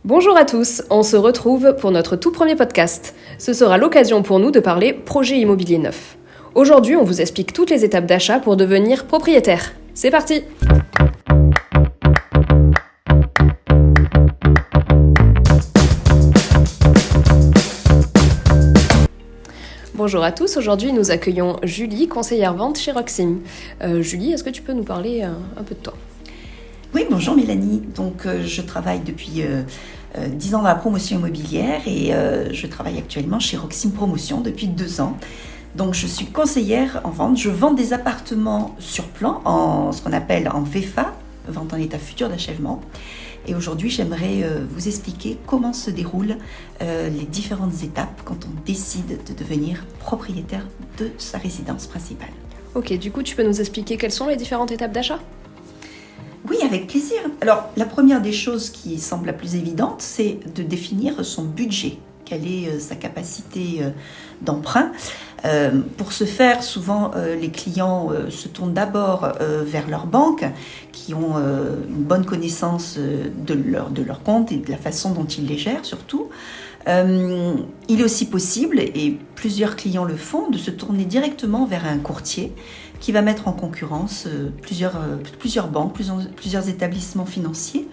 Bonjour à tous, on se retrouve pour notre tout premier podcast. Ce sera l'occasion pour nous de parler projet immobilier neuf. Aujourd'hui, on vous explique toutes les étapes d'achat pour devenir propriétaire. C'est parti! Bonjour à tous, aujourd'hui nous accueillons Julie, conseillère vente chez Roxim. Julie, est-ce que tu peux nous parler un peu de toi ? Oui, bonjour Mélanie. Donc, je travaille depuis 10 ans dans la promotion immobilière et je travaille actuellement chez Roxim Promotion depuis 2 ans. Donc, je suis conseillère en vente. Je vends des appartements sur plan, en ce qu'on appelle en VFA, vente en état futur d'achèvement. Et aujourd'hui, j'aimerais vous expliquer comment se déroulent les différentes étapes quand on décide de devenir propriétaire de sa résidence principale. Ok, du coup, tu peux nous expliquer quelles sont les différentes étapes d'achat ? Oui, avec plaisir. Alors, la première des choses qui semble la plus évidente, c'est de définir son budget. Quelle est sa capacité d'emprunt ? Pour ce faire, souvent, les clients se tournent d'abord vers leur banque, qui ont une bonne connaissance de leur compte et de la façon dont ils les gèrent, surtout. Il est aussi possible, et plusieurs clients le font, de se tourner directement vers un courtier qui va mettre en concurrence plusieurs banques, plusieurs établissements financiers.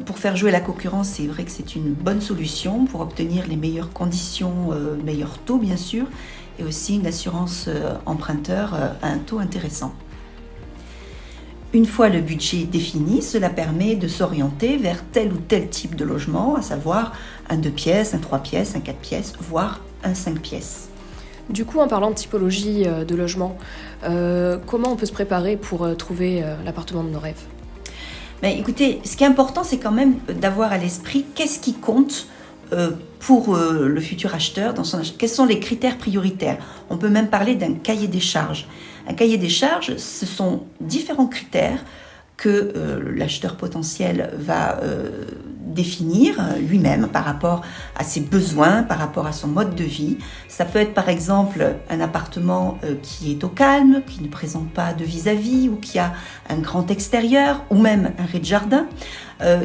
Pour faire jouer la concurrence, c'est vrai que c'est une bonne solution pour obtenir les meilleures conditions, meilleurs taux bien sûr, et aussi une assurance emprunteur à un taux intéressant. Une fois le budget défini, cela permet de s'orienter vers tel ou tel type de logement, à savoir un 2 pièces, un 3 pièces, un 4 pièces, voire un 5 pièces. Du coup, en parlant de typologie de logement, comment on peut se préparer pour trouver l'appartement de nos rêves ? Mais écoutez, ce qui est important, c'est quand même d'avoir à l'esprit qu'est-ce qui compte pour le futur acheteur dans son achat. Quels sont les critères prioritaires ? On peut même parler d'un cahier des charges. Un cahier des charges, ce sont différents critères que l'acheteur potentiel va définir lui-même par rapport à ses besoins, par rapport à son mode de vie. Ça peut être par exemple un appartement qui est au calme, qui ne présente pas de vis-à-vis ou qui a un grand extérieur ou même un rez-de-jardin.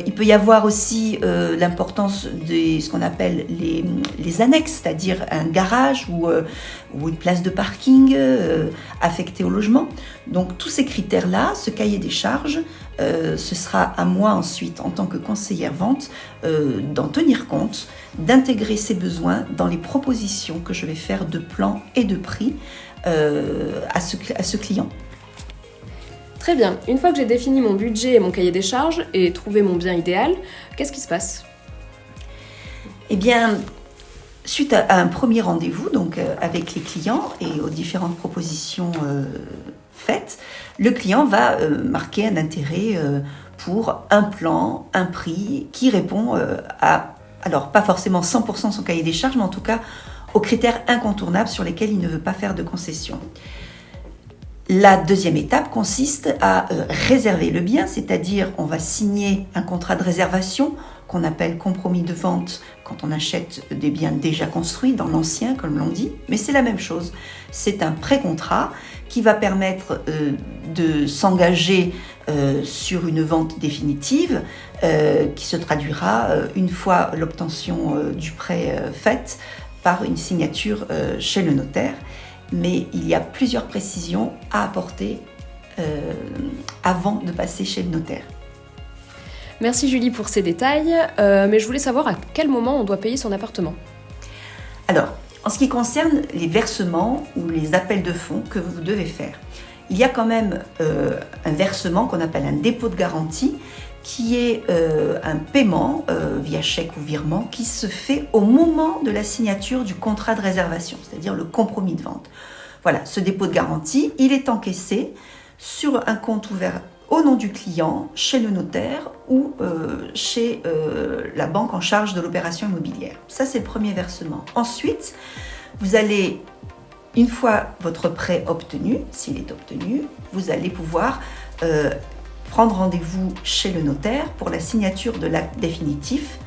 Il peut y avoir aussi l'importance de ce qu'on appelle les annexes, c'est-à-dire un garage ou une place de parking affectée au logement. Donc tous ces critères-là, ce cahier des charges, ce sera à moi ensuite, en tant que conseillère vente, d'en tenir compte, d'intégrer ces besoins dans les propositions que je vais faire de plan et de prix à ce client. Très bien, une fois que j'ai défini mon budget et mon cahier des charges et trouvé mon bien idéal, qu'est-ce qui se passe ? Eh bien, suite à un premier rendez-vous donc, avec les clients et aux différentes propositions faites, le client va marquer un intérêt pour un plan, un prix qui répond à, alors pas forcément 100% son cahier des charges, mais en tout cas aux critères incontournables sur lesquels il ne veut pas faire de concessions. La deuxième étape consiste à réserver le bien, c'est-à-dire on va signer un contrat de réservation qu'on appelle compromis de vente quand on achète des biens déjà construits, dans l'ancien comme l'on dit, mais c'est la même chose. C'est un pré-contrat qui va permettre de s'engager sur une vente définitive qui se traduira une fois l'obtention du prêt faite par une signature chez le notaire. Mais il y a plusieurs précisions à apporter avant de passer chez le notaire. Merci Julie pour ces détails, mais je voulais savoir à quel moment on doit payer son appartement. Alors, en ce qui concerne les versements ou les appels de fonds que vous devez faire, il y a quand même un versement qu'on appelle un dépôt de garantie, qui est un paiement via chèque ou virement qui se fait au moment de la signature du contrat de réservation, c'est-à-dire le compromis de vente. Voilà, ce dépôt de garantie, il est encaissé sur un compte ouvert au nom du client, chez le notaire ou chez la banque en charge de l'opération immobilière. Ça, c'est le premier versement. Ensuite, vous allez, une fois votre prêt obtenu, s'il est obtenu, vous allez pouvoir prendre rendez-vous chez le notaire pour la signature de l'acte définitif.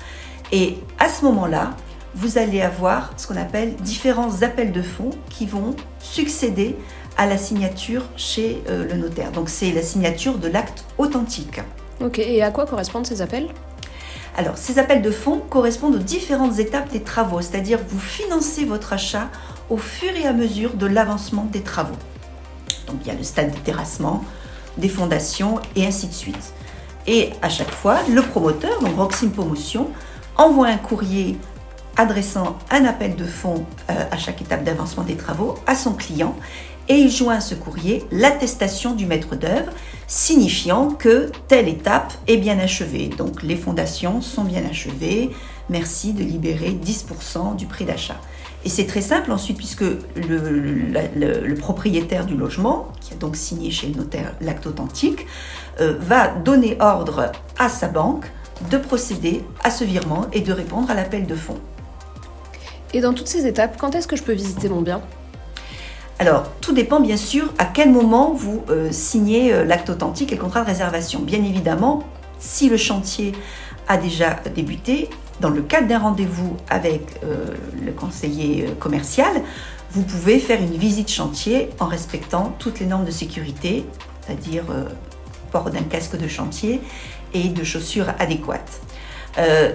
Et à ce moment-là, vous allez avoir ce qu'on appelle différents appels de fonds qui vont succéder à la signature chez le notaire. Donc c'est la signature de l'acte authentique. Ok, et à quoi correspondent ces appels ? Alors, ces appels de fonds correspondent aux différentes étapes des travaux, c'est-à-dire que vous financez votre achat au fur et à mesure de l'avancement des travaux. Donc, il y a le stade de terrassement, des fondations et ainsi de suite. Et à chaque fois, le promoteur, donc Roxim Promotion, envoie un courrier adressant un appel de fonds à chaque étape d'avancement des travaux à son client et il joint à ce courrier l'attestation du maître d'œuvre signifiant que telle étape est bien achevée. Donc les fondations sont bien achevées, merci de libérer 10% du prix d'achat. Et c'est très simple ensuite puisque le propriétaire du logement, qui a donc signé chez le notaire l'acte authentique, va donner ordre à sa banque de procéder à ce virement et de répondre à l'appel de fonds. Et dans toutes ces étapes, quand est-ce que je peux visiter mon bien ? Alors, tout dépend bien sûr à quel moment vous signez l'acte authentique et le contrat de réservation. Bien évidemment, si le chantier a déjà débuté, dans le cadre d'un rendez-vous avec le conseiller commercial, vous pouvez faire une visite chantier en respectant toutes les normes de sécurité, c'est-à-dire port d'un casque de chantier et de chaussures adéquates.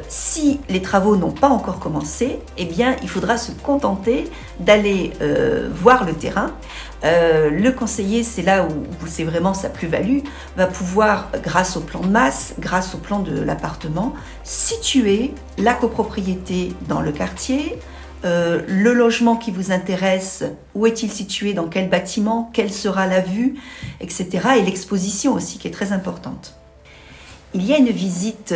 Si les travaux n'ont pas encore commencé, eh bien, il faudra se contenter d'aller voir le terrain. Le conseiller, c'est là où c'est vraiment sa plus-value, va pouvoir, grâce au plan de masse, grâce au plan de l'appartement, situer la copropriété dans le quartier, le logement qui vous intéresse, où est-il situé, dans quel bâtiment, quelle sera la vue, etc. Et l'exposition aussi, qui est très importante. Il y a une visite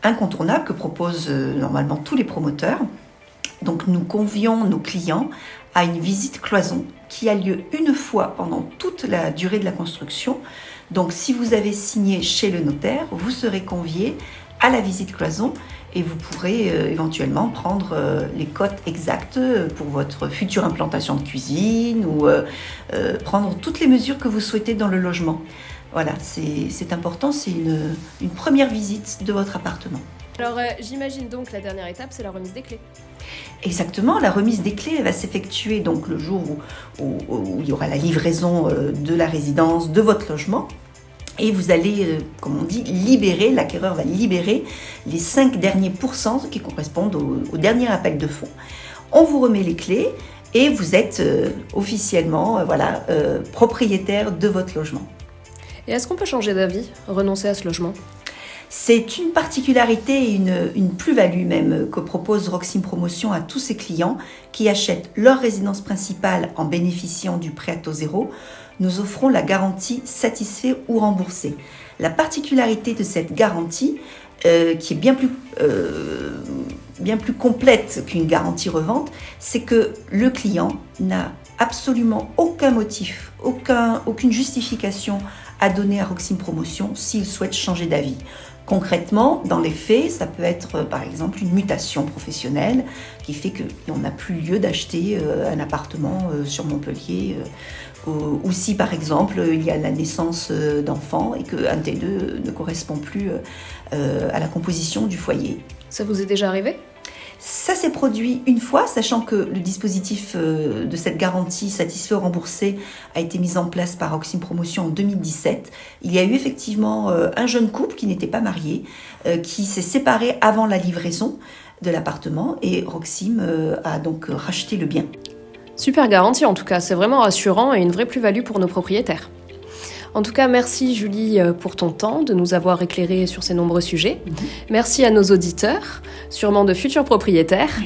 incontournable que proposent normalement tous les promoteurs. Donc nous convions nos clients à une visite cloison qui a lieu une fois pendant toute la durée de la construction. Donc si vous avez signé chez le notaire, vous serez conviés à la visite cloison et vous pourrez éventuellement prendre les cotes exactes pour votre future implantation de cuisine ou prendre toutes les mesures que vous souhaitez dans le logement. Voilà, c'est important, c'est une première visite de votre appartement. Alors j'imagine donc la dernière étape, c'est la remise des clés. Exactement, la remise des clés elle va s'effectuer donc le jour où il y aura la livraison de la résidence, de votre logement. Et vous allez, comme on dit, l'acquéreur va libérer les 5 derniers pourcents qui correspondent au dernier appel de fonds. On vous remet les clés et vous êtes officiellement propriétaire de votre logement. Et est-ce qu'on peut changer d'avis, renoncer à ce logement ? C'est une particularité et une plus-value même que propose Roxim Promotion à tous ses clients qui achètent leur résidence principale en bénéficiant du prêt à taux zéro. Nous offrons la garantie satisfait ou remboursé. La particularité de cette garantie, qui est bien plus complète qu'une garantie revente, c'est que le client n'a absolument aucun motif, aucune justification à donner à Roxim Promotion s'il souhaite changer d'avis. Concrètement, dans les faits, ça peut être par exemple une mutation professionnelle qui fait qu'on n'a plus lieu d'acheter un appartement sur Montpellier ou si par exemple il y a la naissance d'enfants et qu'un des deux ne correspond plus à la composition du foyer. Ça vous est déjà arrivé ? Ça s'est produit une fois, sachant que le dispositif de cette garantie satisfait ou remboursé a été mis en place par Roxim Promotion en 2017. Il y a eu effectivement un jeune couple qui n'était pas marié, qui s'est séparé avant la livraison de l'appartement et Roxim a donc racheté le bien. Super garantie en tout cas, c'est vraiment rassurant et une vraie plus-value pour nos propriétaires. En tout cas, merci Julie pour ton temps, de nous avoir éclairé sur ces nombreux sujets. Merci à nos auditeurs, sûrement de futurs propriétaires.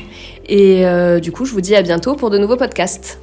Et du coup, je vous dis à bientôt pour de nouveaux podcasts.